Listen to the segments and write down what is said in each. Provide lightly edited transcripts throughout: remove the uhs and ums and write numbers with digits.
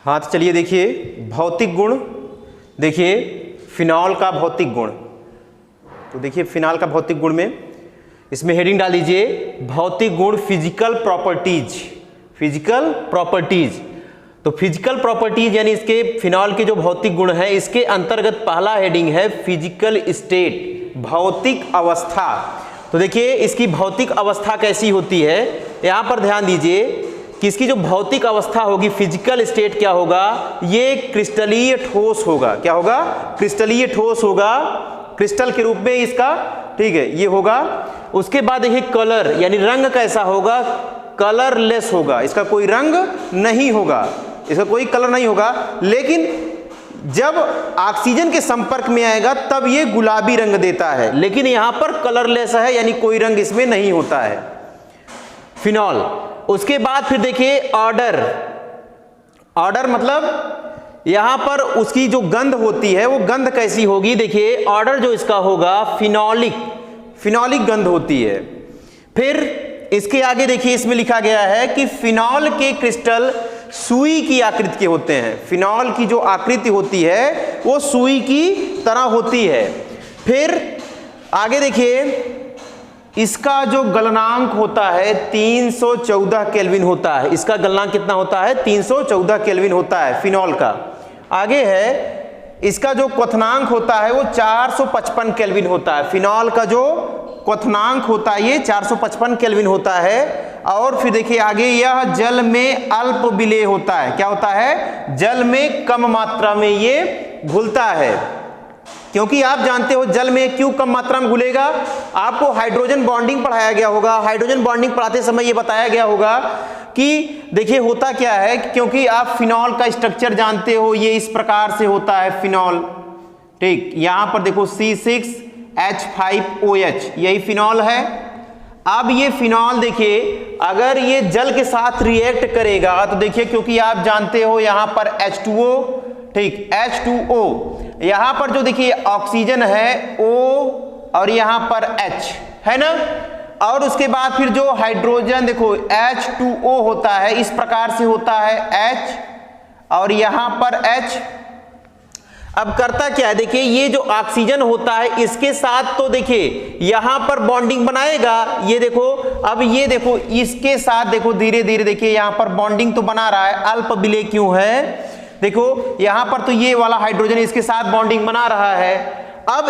हाँ तो चलिए देखिए भौतिक गुण, देखिए फिनॉल का भौतिक गुण। तो देखिए फिनॉल का भौतिक गुण में इसमें हेडिंग डाल दीजिए भौतिक गुण फिजिकल प्रॉपर्टीज। फिजिकल प्रॉपर्टीज, तो फिजिकल प्रॉपर्टीज यानी इसके फिनॉल के जो भौतिक गुण है इसके अंतर्गत पहला हेडिंग है फिजिकल स्टेट, भौतिक अवस्था। तो देखिए इसकी भौतिक अवस्था कैसी होती है, यहां पर ध्यान दीजिए कि इसकी जो भौतिक अवस्था होगी, फिजिकल स्टेट क्या होगा, ये क्रिस्टलीय ठोस होगा। क्या होगा? क्रिस्टलीय ठोस होगा, क्रिस्टल के रूप में इसका, ठीक है, ये होगा। उसके बाद देखिए कलर यानी रंग कैसा होगा, कलरलेस होगा, इसका कोई रंग नहीं होगा, इसका कोई कलर नहीं होगा। लेकिन जब ऑक्सीजन के संपर्क में आएगा तब ये गुलाबी रंग देता है, लेकिन यहां पर कलरलेस है यानी कोई रंग इसमें नहीं होता है फिनॉल। उसके बाद फिर देखिए ऑर्डर। ऑर्डर मतलब यहां पर उसकी जो गंध होती है वो गंध कैसी होगी, देखिए ऑर्डर जो इसका होगा फिनॉलिक, फिनॉलिक गंध होती है। फिर इसके आगे देखिए इसमें लिखा गया है कि फिनॉल के क्रिस्टल सुई की आकृति के होते हैं। फिनॉल की जो आकृति होती है वो सुई की तरह होती है। फिर आगे देखिए इसका जो गलनांक होता है 314 केल्विन होता है। इसका गलनांक कितना होता है? 314 केल्विन होता है फिनॉल का। आगे है इसका जो क्वथनांक होता है वो 455 केल्विन होता है। फिनॉल का जो क्वथनांक होता है ये 455 केल्विन होता है। और फिर देखिए आगे यह जल में अल्प विलेय होता है। क्या होता है? जल में कम मात्रा में ये घुलता है, क्योंकि आप जानते हो जल में क्यों कम मात्रा में घुलेगा। आपको हाइड्रोजन बॉन्डिंग पढ़ाया गया होगा, हाइड्रोजन बॉन्डिंग पढ़ाते समय ये बताया गया होगा कि देखिए होता क्या है, क्योंकि आप फिनॉल का स्ट्रक्चर जानते हो, ये इस प्रकार से होता है फिनॉल, ठीक। यहां पर देखो C6H5OH यही फिनॉल है। अब ये फिनॉल देखिए अगर ये जल के साथ रिएक्ट करेगा तो देखिए, क्योंकि आप जानते हो यहां पर H2O, ठीक, H2O, यहां पर जो देखिए ऑक्सीजन है O और यहां पर H है ना, और उसके बाद फिर जो हाइड्रोजन देखो H2O होता है, इस प्रकार से होता है H और यहां पर H। अब करता क्या है, देखिए ये जो ऑक्सीजन होता है इसके साथ तो देखिए यहां पर बॉन्डिंग बनाएगा, ये देखो, अब ये देखो इसके साथ देखो धीरे धीरे देखिए यहां पर बॉन्डिंग तो बना रहा है, अल्प विलेय क्यों है, देखो यहां पर तो ये वाला हाइड्रोजन इसके साथ बॉन्डिंग बना रहा है। अब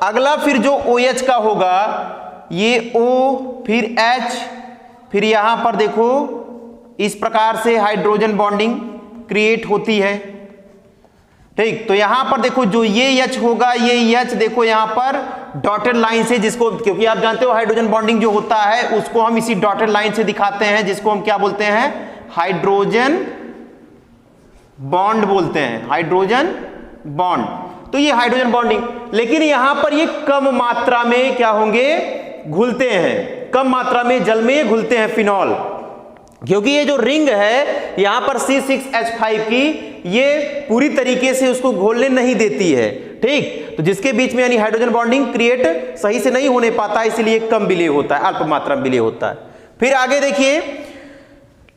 अगला फिर जो OH का होगा, ये O फिर H, फिर यहां पर देखो इस प्रकार से हाइड्रोजन बॉन्डिंग क्रिएट होती है, ठीक। तो यहां पर देखो जो ये H होगा, ये H देखो यहां पर डॉटेड लाइन से, जिसको, क्योंकि आप जानते हो हाइड्रोजन बॉन्डिंग जो होता है उसको हम इसी डॉटेड लाइन से दिखाते हैं, जिसको हम क्या बोलते हैं, हाइड्रोजन बॉन्ड बोलते हैं, हाइड्रोजन बॉन्ड। तो ये हाइड्रोजन बॉन्डिंग, लेकिन यहां पर ये कम मात्रा में क्या होंगे, घुलते हैं, कम मात्रा में जल में घुलते हैं फिनॉल, क्योंकि ये जो रिंग है यहां पर C6H5 की, ये पूरी तरीके से उसको घोलने नहीं देती है, ठीक। तो जिसके बीच में यानी हाइड्रोजन बॉन्डिंग क्रिएट सही से नहीं होने पाता, इसलिए कम विलेय होता है, अल्प मात्रा में विलेय होता है। फिर आगे देखिए,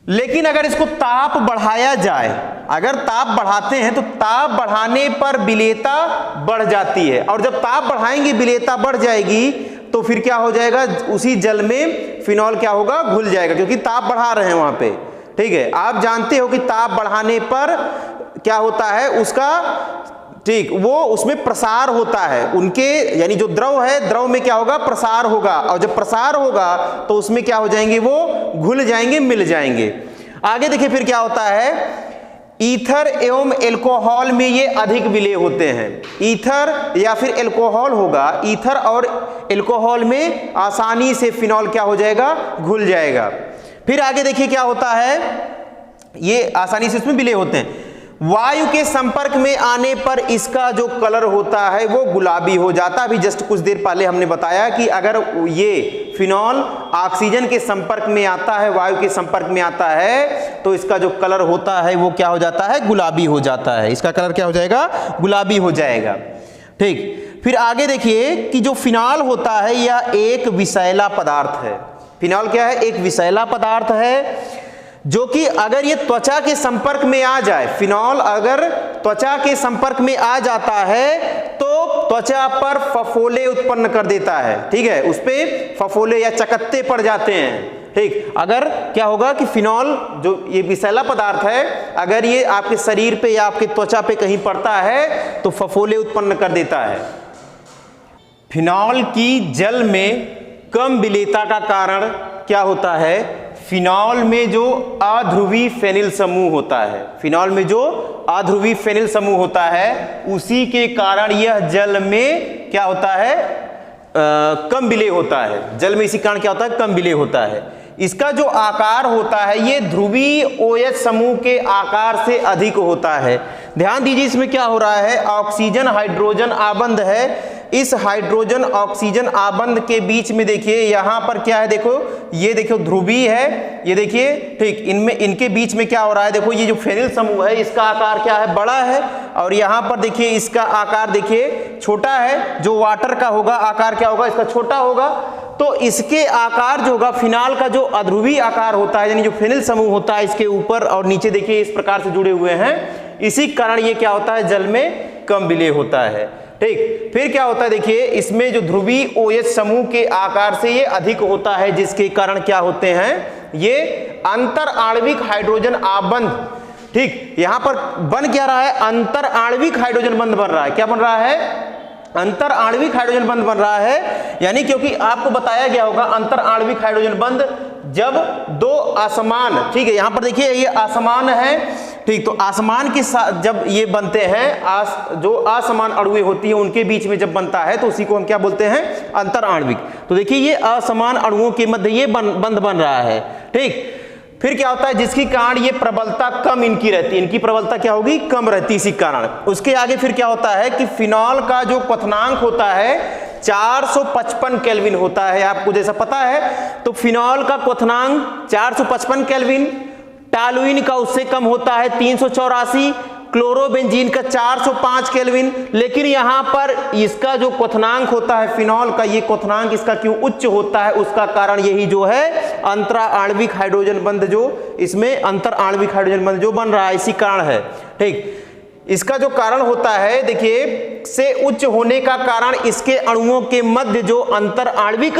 लेकिन अगर इसको ताप बढ़ाया जाए, अगर ताप बढ़ाते हैं तो ताप बढ़ाने पर विलेयता बढ़ जाती है, और जब ताप बढ़ाएंगे विलेयता बढ़ जाएगी तो फिर क्या हो जाएगा, उसी जल में फिनॉल क्या होगा, घुल जाएगा, क्योंकि ताप बढ़ा रहे हैं वहां पे, ठीक है। आप जानते हो कि ताप बढ़ाने पर क्या होता है उसका, ठीक, वो उसमें प्रसार होता है, उनके यानी जो द्रव है, द्रव में क्या होगा, प्रसार होगा, और जब प्रसार होगा तो उसमें क्या हो जाएंगे, वो घुल जाएंगे, मिल जाएंगे। आगे देखिए फिर क्या होता है, ईथर एवं एल्कोहल में ये अधिक विलेय होते हैं। ईथर या फिर एल्कोहल होगा, ईथर और एल्कोहल में आसानी से फिनॉल क्या हो जाएगा, घुल जाएगा। फिर आगे देखिए क्या होता है, ये आसानी से इसमें विलेय होते हैं। वायु के संपर्क में आने पर इसका जो कलर होता है वो गुलाबी हो जाता है। अभी जस्ट कुछ देर पहले हमने बताया कि अगर ये फिनॉल ऑक्सीजन के संपर्क में आता है, वायु के संपर्क में आता है, तो इसका जो कलर होता है वो क्या हो जाता है, गुलाबी हो जाता है। इसका कलर क्या हो जाएगा, गुलाबी हो जाएगा, ठीक। फिर आगे देखिए कि जो फिनॉल होता है यह एक विषैला पदार्थ है। फिनॉल क्या है, एक विषैला पदार्थ है। जो कि अगर ये त्वचा के संपर्क में आ जाए, फिनॉल अगर त्वचा के संपर्क में आ जाता है तो त्वचा पर फफोले उत्पन्न कर देता है, ठीक है, उस पे फफोले या चकत्ते पड़ जाते हैं, ठीक। अगर क्या होगा कि फिनॉल जो ये विषैला पदार्थ है, अगर ये आपके शरीर पे या आपके त्वचा पे कहीं पड़ता है तो फफोले उत्पन्न कर देता है। फिनॉल की जल में कम विलेयता का कारण क्या होता है? फिनॉल में जो अध्रुवी फेनिल समूह होता है, फिनॉल में जो अध्रुवी फेनिल समूह होता है, उसी के कारण यह जल में क्या होता है? कम विलेय होता है। जल में इसी कारण क्या होता है? कम विलेय होता है। इसका जो आकार होता है ये ध्रुवीय OH समूह के आकार से अधिक होता है। ध्यान दीजिए इसमें क्या हो रहा है, ऑक्सीजन हाइड्रोजन आबंध है, इस हाइड्रोजन ऑक्सीजन आबंध के बीच में देखिए यहां पर क्या है, देखो ये देखो ध्रुवीय है, ये देखिए, ठीक, इनमें इनके बीच में क्या हो रहा है, देखो ये जो फेनिल समूह है इसका आकार क्या है? बड़ा है, और यहां पर देखिए इसका आकार देखिए छोटा है, जो वाटर का होगा आकार क्या होगा? इसका छोटा होगा। तो इसके आकार जो होगा, फिनॉल का जो अध्रुवीय आकार होता है, यानी जो फेनिल समूह होता है, इसके ऊपर और नीचे देखिए इस प्रकार से जुड़े हुए हैं, इसी कारण ये क्या होता है? जल में कम विलेय होता है, ठीक। फिर क्या होता है, देखिए इसमें जो ध्रुवीय OH समूह के आकार से ये अधिक होता है, जिसके कारण क्या होते हैं? ये अंतर आणविक हाइड्रोजन आबंध, ठीक, यहां पर बन क्या रहा है? अंतर आणविक हाइड्रोजन बंध बन रहा है। क्या बन रहा है? अंतर आणविक हाइड्रोजन बंध बन रहा है, यानी क्योंकि आपको बताया गया होगा अंतर आणविक हाइड्रोजन बंध जब दो असमान, ठीक है, यहां पर देखिए ये असमान है, ठीक, तो असमान के साथ जब ये बनते हैं, जो असमान अणुएं होती है उनके बीच में जब बनता है तो उसी को हम क्या बोलते हैं? अंतर आणविक। तो देखिए ये असमान अणुओं के मध्य ये बंध बन रहा है, ठीक। फिर क्या होता है, जिसकी कारण ये प्रबलता कम इनकी रहती है, इनकी प्रबलता क्या होगी? कम रहती है इसी कारण। उसके आगे फिर क्या होता है कि फिनॉल का जो क्वथनांक होता है 455 केल्विन होता है, आपको जैसा पता है। तो फिनॉल का क्वथनांक 455 केल्विन, टॉलुइन का उससे कम होता है 384, क्लोरोबेंजीन का 405 केल्विन। लेकिन यहां पर इसका जो क्वथनांक होता है फिनॉल का, ये क्वथनांक इसका क्यों उच्च होता है? उसका कारण यही जो है अंतरा आणविक हाइड्रोजन बंध, जो इसमें अंतर आणविक हाइड्रोजन बंध जो बन रहा है, इसी कारण है, ठीक। इसका जो कारण होता है देखिए, से उच्च होने का कारण इसके अणुओं के मध्य जो अंतर आणविक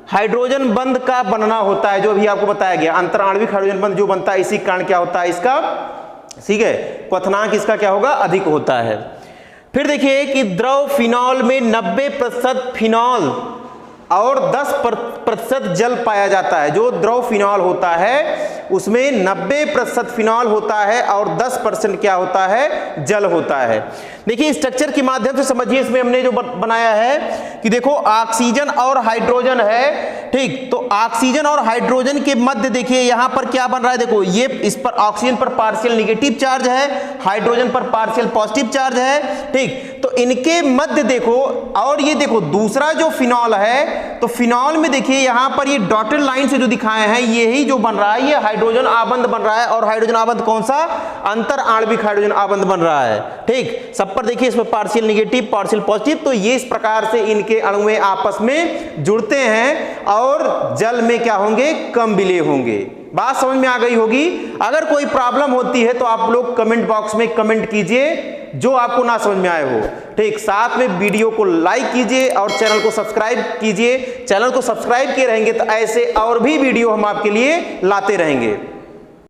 हाइड्रोजन बंध का बनना होता है, जो अभी आपको बताया गया, अंतर आणविक हाइड्रोजन बंध जो बनता है, इसी कारण क्या होता है इसका, ठीक है, क्वथनांक इसका क्या होगा? अधिक होता है। फिर देखिए कि द्रव फिनॉल में 90% फिनॉल और 10% जल पाया जाता है। जो द्रव फिनॉल होता है उसमें 90% फिनॉल होता है और 10% क्या होता है? जल होता है। देखिए स्ट्रक्चर के माध्यम से समझिए, इसमें हमने जो बनाया है कि देखो ऑक्सीजन और हाइड्रोजन है, ठीक, तो ऑक्सीजन और हाइड्रोजन के मध्य देखिए यहां पर क्या बन रहा है, देखो ये इस पर ऑक्सीजन पर पार्शियल निगेटिव चार्ज है, हाइड्रोजन पर पार्शियल पॉजिटिव चार्ज है, ठीक, तो इनके मध्य देखो, और ये देखो दूसरा जो फिनॉल है, तो फिनॉल में देखिए यहां पर ये डॉटेड लाइन से जो दिखाए हैं, यही जो बन रहा है ये हाइड्रोजन आबंध बन रहा है। और हाइड्रोजन आबंध कौन सा? अंतर आणविक हाइड्रोजन आबंध बन रहा है, ठीक। सब पर देखिए इसमें पार्शियल निगेटिव पार्शियल पॉजिटिव, तो ये इस प्रकार से इनके अणु आपस में जुड़ते हैं और जल में क्या होंगे? कम विलेय होंगे। बात समझ में आ गई होगी। अगर कोई प्रॉब्लम होती है तो आप लोग कमेंट बॉक्स में कमेंट कीजिए, जो आपको ना समझ में आए हो, ठीक। साथ में वीडियो को लाइक कीजिए और चैनल को सब्सक्राइब कीजिए। चैनल को सब्सक्राइब किए रहेंगे तो ऐसे और भी वीडियो हम आपके लिए लाते रहेंगे।